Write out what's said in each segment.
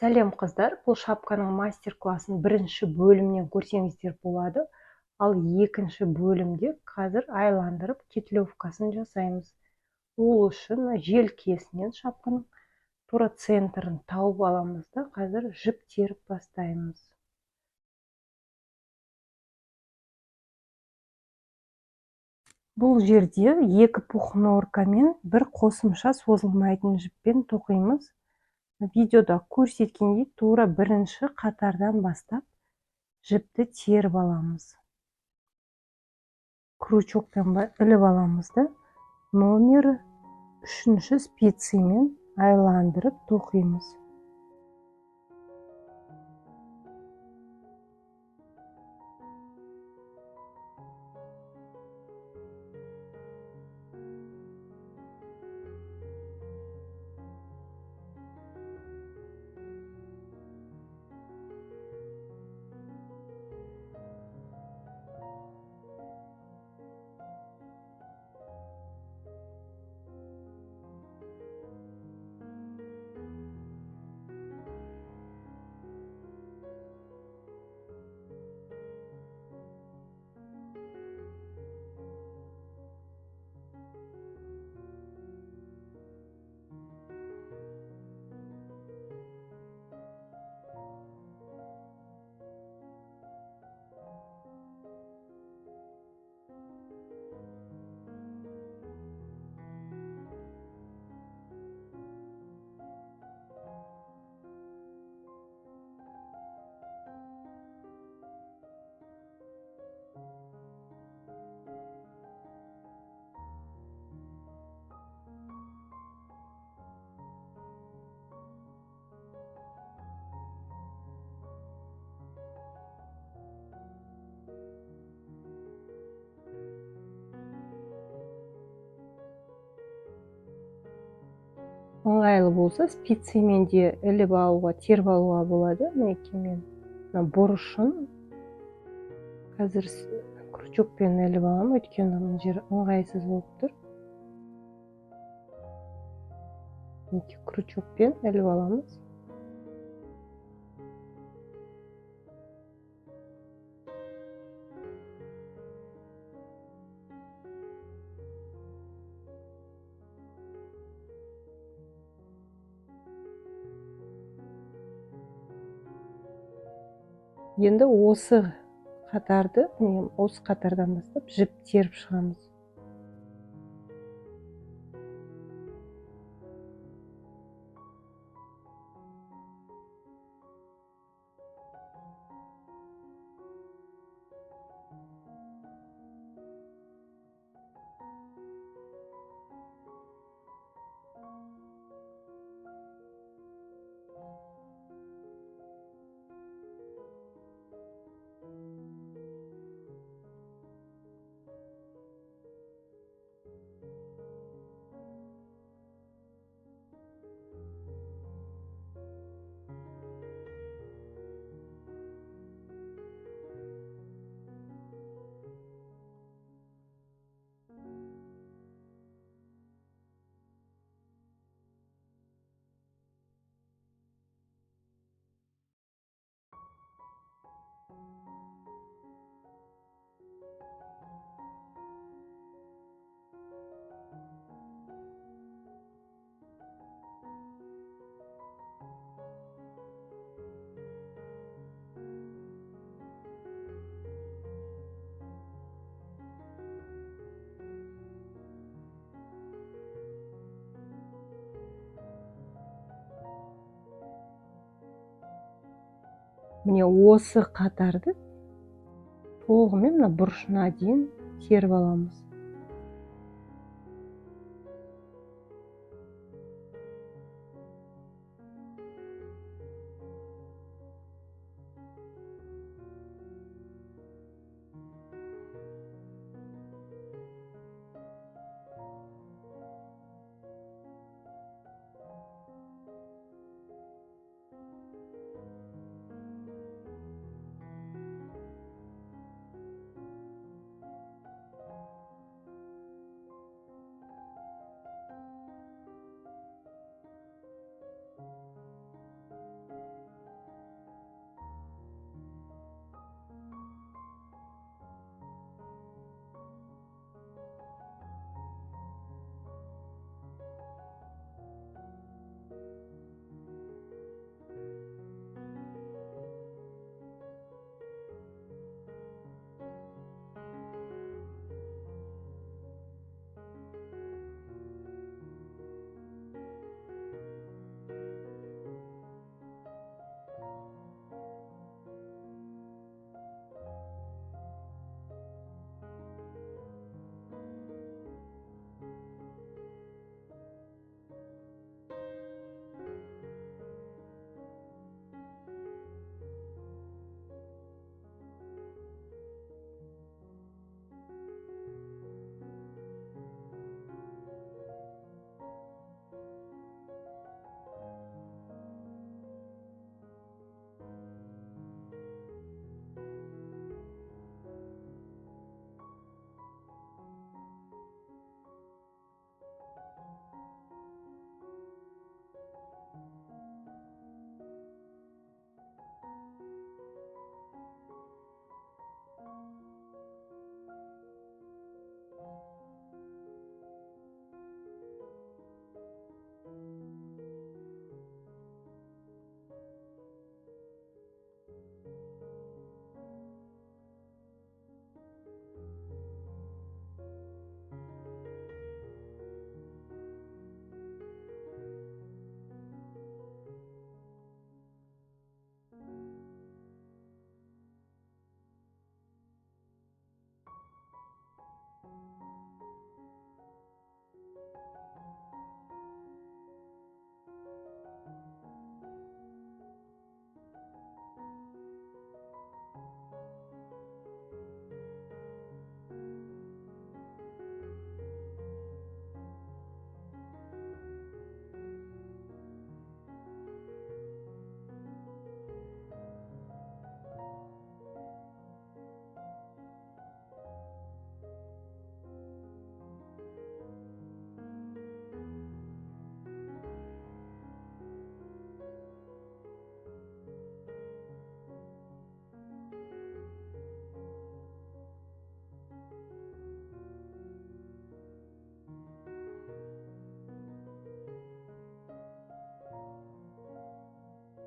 Сәлем қыздар, бұл шапканың мастер-классын бірінші бөлімнен көрсеңіздер болады. Ал екінші бөлімде қазір айландырып кетлевкасын жасаймыз. Ол үшін желкесінен шапканың тура центрін тауып аламыз да қазір жіп теріп бастаймыз. Бұл жерде екі пухноркамен бір қосымша созылмайтын жіппен тоқимыз. Видеода көрсеткендей тура бірінші қатардан бастап жіпті теріп аламыз. Крючоктан іліп аламыз да номер 3 спицемен айландырып тоқимыз. Ыңғайлы болса спицемен де іліп алуға, теріп алуға болады. Мінекей мен бұрышын қазір крючокпен іліп аламын, өйткені мына жер ыңғайсыз болып тұр. Крючокпен іліп аламыз. Енді осы қатардан бастап жіп теріп шығамыз. Міне осы қатарды толығымен мына бұрышына дейін теріп аламыз.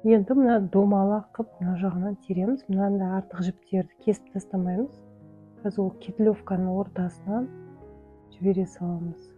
Енді мына домалақ қып мына жағынан тереміз. Мынандай артық жіптерді кесіп тастамаймыз. Қазір ол кетлевканың ортасынан жібере саламыз.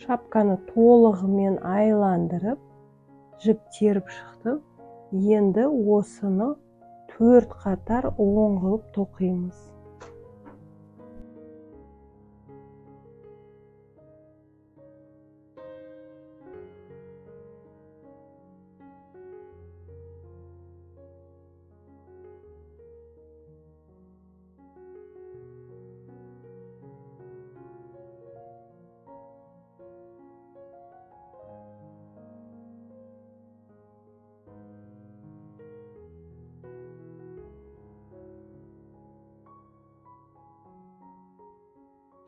Шапканы толығымен айландырып, жіп теріп шықтым. Енді осыны 4 қатар оң қылып тоқимыз.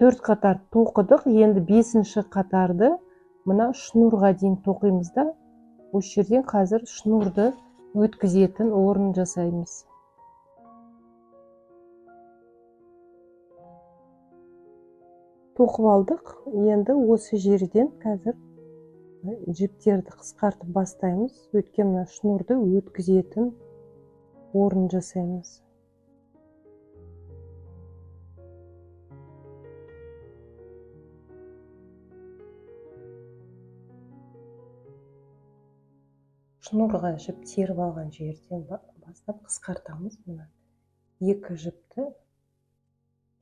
Төрт қатар тоқыдық. Енді 5-ші қатарды мына шнурға дейін тоқимыз да, осы жерден қазір шнурды өткізетін орын жасаймыз. Тоқып алдық. Енді осы жерден қазір жіптерді қысқартып бастаймыз. Өйткені мына шнурды өткізетін орын жасаймыз. Шнурға жіп теріп алған жерден бастап қысқартамыз. Мына екі жіпті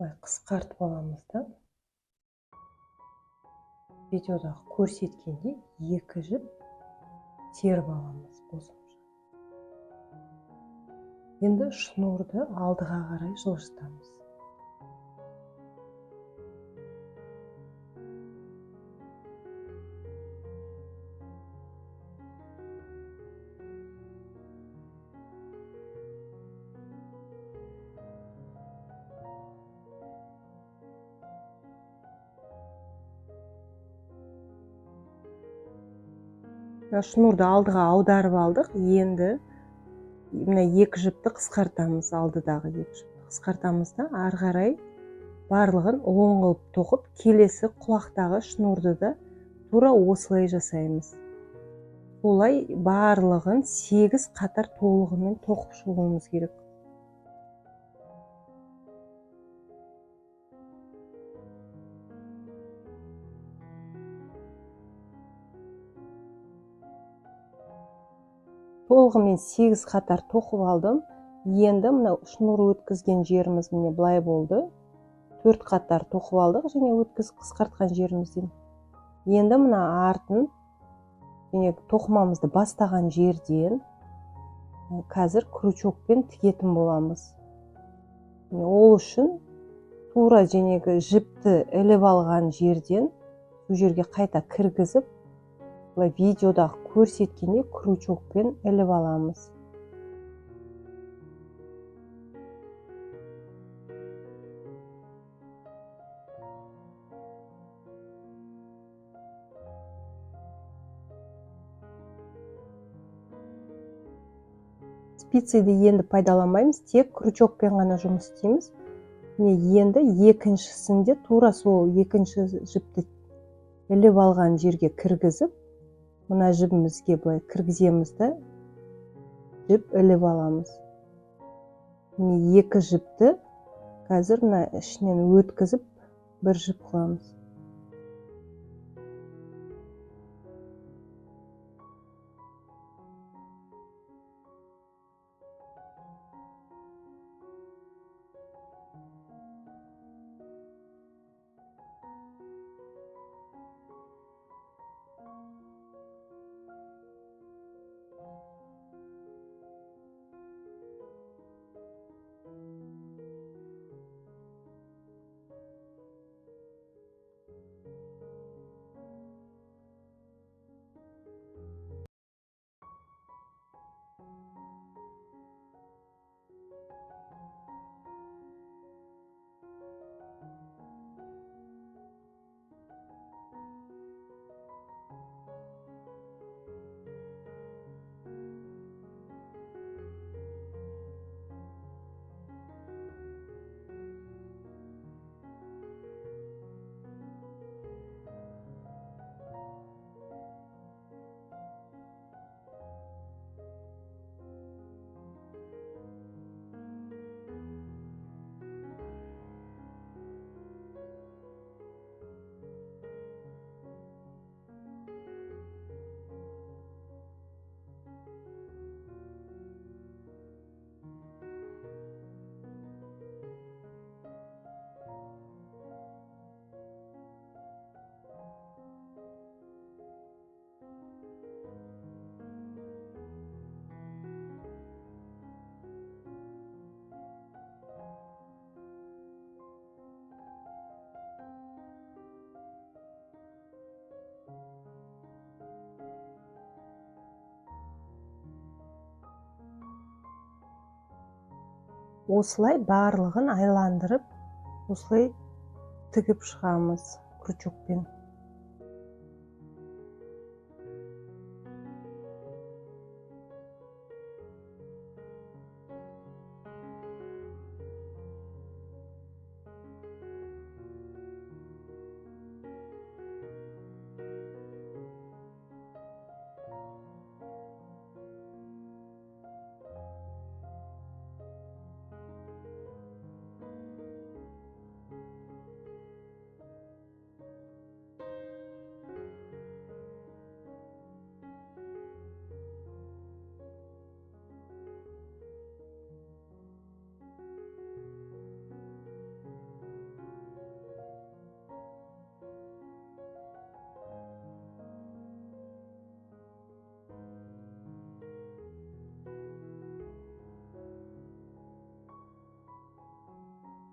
қысқартып аламыз да. Видеода көрсеткенде екі жіп теріп аламыз қосымша. Енді шнурды алдыға қарай жылжытамыз. Шнурды алдыға аударып алдық. Енді мына екі жіпті қысқартамыз, алдыдағы екі жіпті қысқартамыз да, ары қарай барлығын оң қылып тоқып, келесі құлақтағы шнурды да тура осылай жасаймыз. Олай барлығын 8 қатар толығымен тоқып шығуымыз керек. Толығымен 8 қатар тоқып алдым. Енді мына шнур өткізген жеріміз міне былай болды. 4 қатар тоқып алдық және қысқартқан жерімізден. Енді мына артын және тоқымамызды бастаған жерден қазір крючокпен тігетін боламыз. Ол үшін тура жәнегі жіпті іліп алған жерден бұл жерге қайта кіргізіп, видеода көрсеткенде крючокпен іліп аламыз. Спицияны енді пайдаланбаймыз, тек крючокпен ғана жұмыс істейміз. Енді екіншісінде тура сол екінші жіпті іліп алған жерге кіргізіп, мына жібімізге былай кіргіземіз да, жіп іліп аламыз. Екі жіпті қазір мына ішінен өткізіп бір жіп қыламыз. Осылай барлығын айландырып, осылай тігіп шығамыз крючокпен.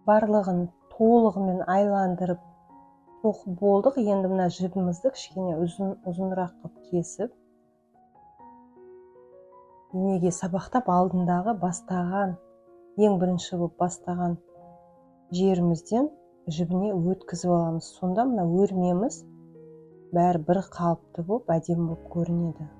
барлығын толығымен айландырып тоқып болдық. Енді мына жібімізді кішкене ұзынырақ қылып кесіп, енеге сабақтап алдындағы ең бірінші болып бастаған жерімізден жібіне өткізіп аламыз. Сонда мына өрмеміз бәрі бір қалыпты болып, әдемі болып көрінеді.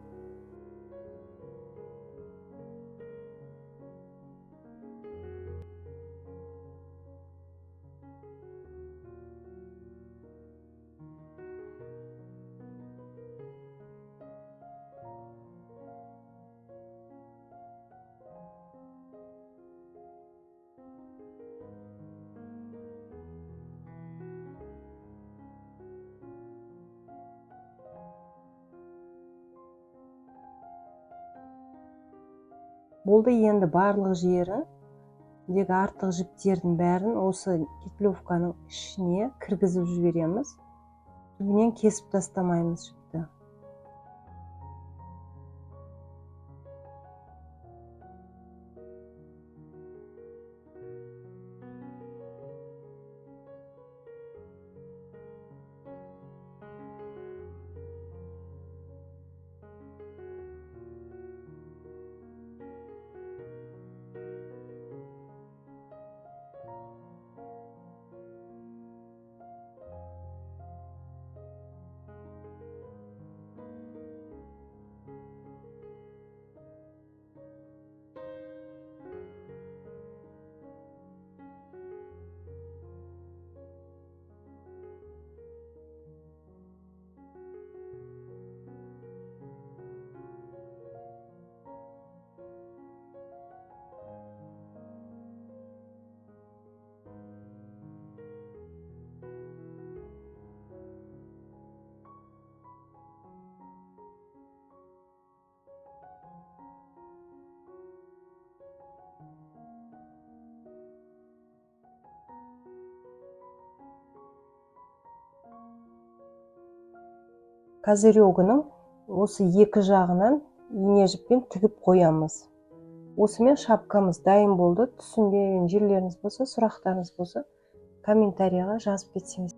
Болды, енді барлық жерін, артық жіптердің бәрін осы кетлевканың ішіне кіргізіп жібереміз. Түбінен кесіп тастамаймыз жіпті. Козырегінің осы екі жағынан ине жіппен тігіп қоямыз. Осымен шапкамыз дайын болды. Түсінбеген жерлеріңіз болса, сұрақтарыңыз болса, комментарияға жазып кетсеңіз.